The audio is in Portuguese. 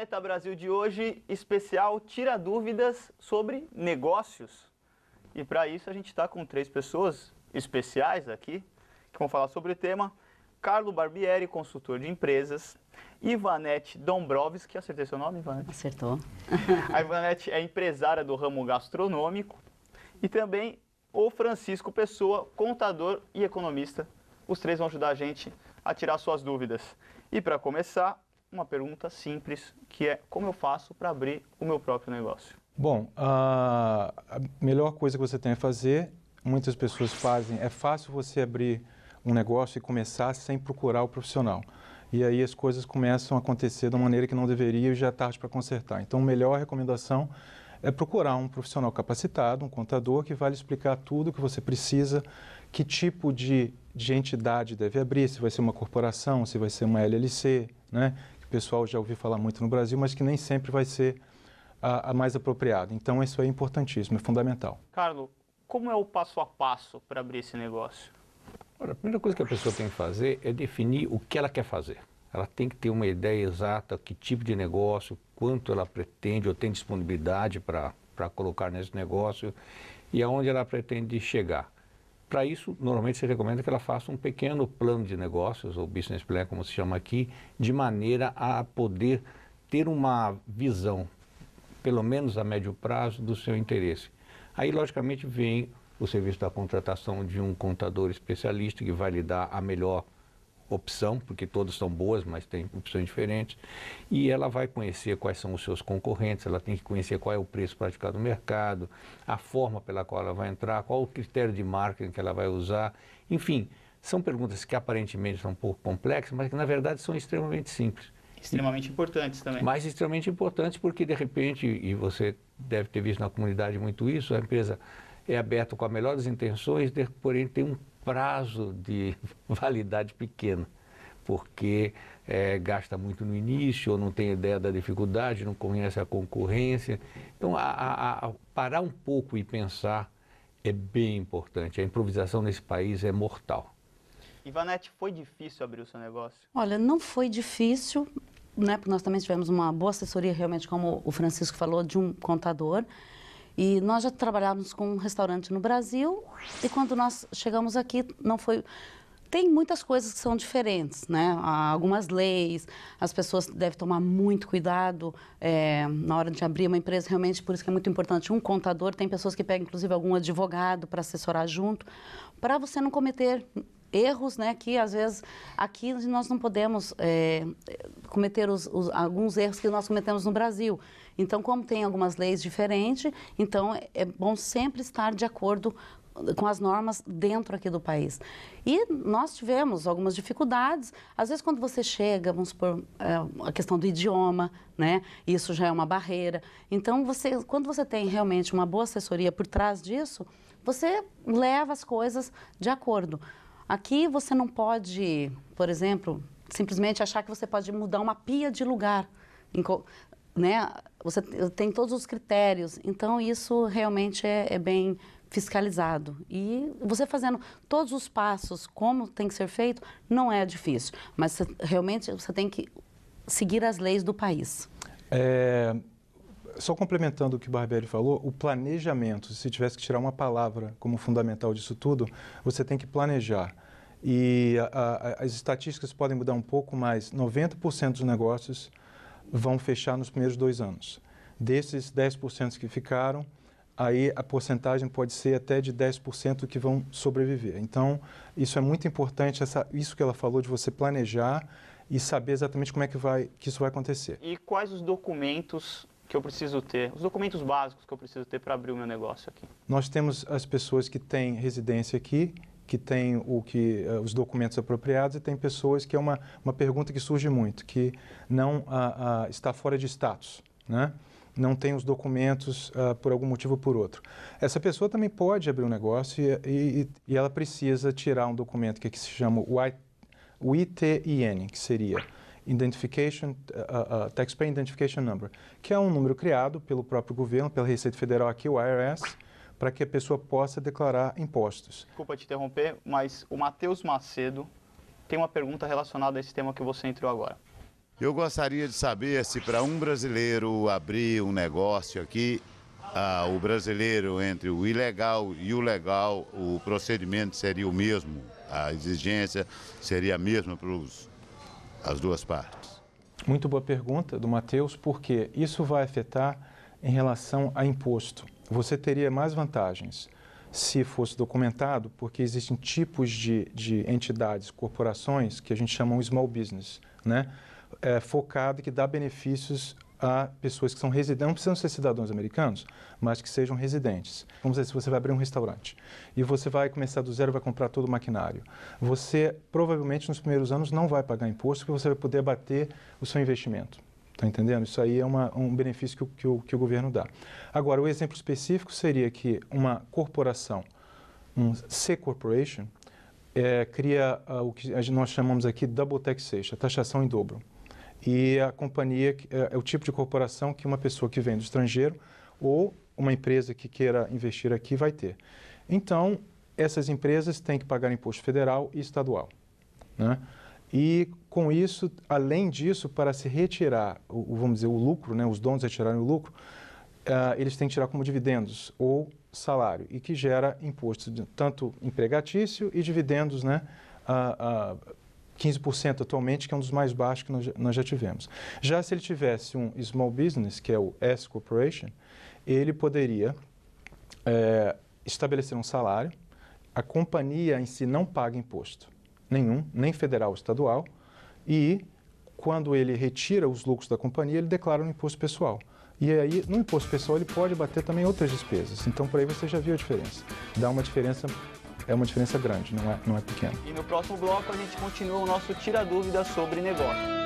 Planeta Brasil de hoje, especial Tira Dúvidas sobre Negócios. E para isso a gente está com 3 pessoas especiais aqui, que vão falar sobre o tema. Carlo Barbieri, consultor de empresas. Ivanete Dombrovski, acertei seu nome, Ivanete? Acertou. A Ivanete é empresária do ramo gastronômico. E também o Francisco Pessoa, contador e economista. Os 3 vão ajudar a gente a tirar suas dúvidas. E para começar, uma pergunta simples, que é como eu faço para abrir o meu próprio negócio? Bom, a melhor coisa que você tem a fazer, muitas pessoas fazem, é fácil você abrir um negócio e começar sem procurar o profissional. E aí as coisas começam a acontecer de uma maneira que não deveria e já é tarde para consertar. Então, a melhor recomendação é procurar um profissional capacitado, um contador, que vai lhe explicar tudo o que você precisa, que tipo de entidade deve abrir, se vai ser uma corporação, se vai ser uma LLC, né? Que o pessoal já ouviu falar muito no Brasil, mas que nem sempre vai ser a mais apropriada. Então, isso é importantíssimo, é fundamental. Carlo, como é o passo a passo para abrir esse negócio? Olha, a primeira coisa que a pessoa tem que fazer é definir o que ela quer fazer. Ela tem que ter uma ideia exata, que tipo de negócio, quanto ela pretende ou tem disponibilidade para colocar nesse negócio e aonde ela pretende chegar. Para isso, normalmente se recomenda que ela faça um pequeno plano de negócios, ou business plan, como se chama aqui, de maneira a poder ter uma visão, pelo menos a médio prazo, do seu interesse. Aí, logicamente, vem o serviço da contratação de um contador especialista que vai lhe dar a melhor opção, porque todas são boas, mas tem opções diferentes, e ela vai conhecer quais são os seus concorrentes, ela tem que conhecer qual é o preço praticado no mercado, a forma pela qual ela vai entrar, qual o critério de marketing que ela vai usar, enfim, são perguntas que aparentemente são um pouco complexas, mas que na verdade são extremamente simples. Extremamente importantes também. Mas extremamente importantes porque de repente, e você deve ter visto na comunidade muito isso, a empresa é aberta com as melhores intenções, porém tem um prazo de validade pequeno, porque gasta muito no início, ou não tem ideia da dificuldade, não conhece a concorrência. Então, parar um pouco e pensar é bem importante. A improvisação nesse país é mortal. Ivanete, foi difícil abrir o seu negócio? Olha, não foi difícil, né? Porque nós também tivemos uma boa assessoria, realmente, como o Francisco falou, de um contador. E nós já trabalhávamos com um restaurante no Brasil e quando nós chegamos aqui não foi... Tem muitas coisas que são diferentes, né? Há algumas leis, as pessoas devem tomar muito cuidado na hora de abrir uma empresa, realmente, por isso que é muito importante um contador. Tem pessoas que pegam, inclusive, algum advogado para assessorar junto, para você não cometer erros, né, que às vezes aqui nós não podemos cometer alguns erros que nós cometemos no Brasil. Então, como tem algumas leis diferentes, então é bom sempre estar de acordo com as normas dentro aqui do país. E nós tivemos algumas dificuldades, às vezes quando você chega, vamos supor, a questão do idioma, né, isso já é uma barreira. Então, quando você tem realmente uma boa assessoria por trás disso, você leva as coisas de acordo. Aqui você não pode, por exemplo, simplesmente achar que você pode mudar uma pia de lugar, né? Você tem todos os critérios, então isso realmente é bem fiscalizado. E você fazendo todos os passos como tem que ser feito, não é difícil, mas realmente você tem que seguir as leis do país. Só complementando o que o Barbieri falou, o planejamento, se tivesse que tirar uma palavra como fundamental disso tudo, você tem que planejar. E as estatísticas podem mudar um pouco, mas 90% dos negócios vão fechar nos primeiros 2 anos. Desses 10% que ficaram, aí a porcentagem pode ser até de 10% que vão sobreviver. Então, isso é muito importante, isso que ela falou de você planejar e saber exatamente como é que isso vai acontecer. E quais os documentos que eu preciso ter, os documentos básicos que eu preciso ter para abrir o meu negócio aqui? Nós temos as pessoas que têm residência aqui, que têm os documentos apropriados, e tem pessoas que é uma pergunta que surge muito, que não está fora de status, né? Não tem os documentos por algum motivo ou por outro. Essa pessoa também pode abrir um negócio e ela precisa tirar um documento que se chama o ITIN, que seria Taxpayer Identification Number, que é um número criado pelo próprio governo, pela Receita Federal aqui, o IRS, para que a pessoa possa declarar impostos. Desculpa te interromper, mas o Matheus Macedo tem uma pergunta relacionada a esse tema que você entrou agora. Eu gostaria de saber se para um brasileiro abrir um negócio aqui, o brasileiro entre o ilegal e o legal, o procedimento seria o mesmo, a exigência seria a mesma para as duas partes. Muito boa pergunta do Matheus, porque isso vai afetar em relação a imposto. Você teria mais vantagens se fosse documentado, porque existem tipos de entidades, corporações, que a gente chama um small business, né? Focado, que dá benefícios a pessoas que são residentes, não precisam ser cidadãos americanos, mas que sejam residentes. Vamos dizer, se você vai abrir um restaurante e você vai começar do zero, vai comprar todo o maquinário, você provavelmente nos primeiros anos não vai pagar imposto, porque você vai poder abater o seu investimento. Está entendendo? Isso aí é um benefício que o governo dá. Agora, o exemplo específico seria que uma corporação, um C Corporation, cria o que nós chamamos aqui de double taxation, a taxação em dobro. E a companhia é o tipo de corporação que uma pessoa que vem do estrangeiro ou uma empresa que queira investir aqui vai ter. Então, essas empresas têm que pagar imposto federal e estadual, né? E com isso, além disso, para se retirar, vamos dizer, o lucro, né, os donos retirarem o lucro, eles têm que tirar como dividendos ou salário, e que gera imposto tanto empregatício e dividendos, né, 15% atualmente, que é um dos mais baixos que nós já tivemos. Já se ele tivesse um small business, que é o S Corporation, ele poderia estabelecer um salário, a companhia em si não paga imposto nenhum, nem federal ou estadual, e quando ele retira os lucros da companhia, ele declara um imposto pessoal. E aí, no imposto pessoal, ele pode bater também outras despesas. Então, por aí você já viu a diferença. Dá uma diferença, é uma diferença grande, não é pequena. E no próximo bloco a gente continua o nosso Tira Dúvidas sobre negócio.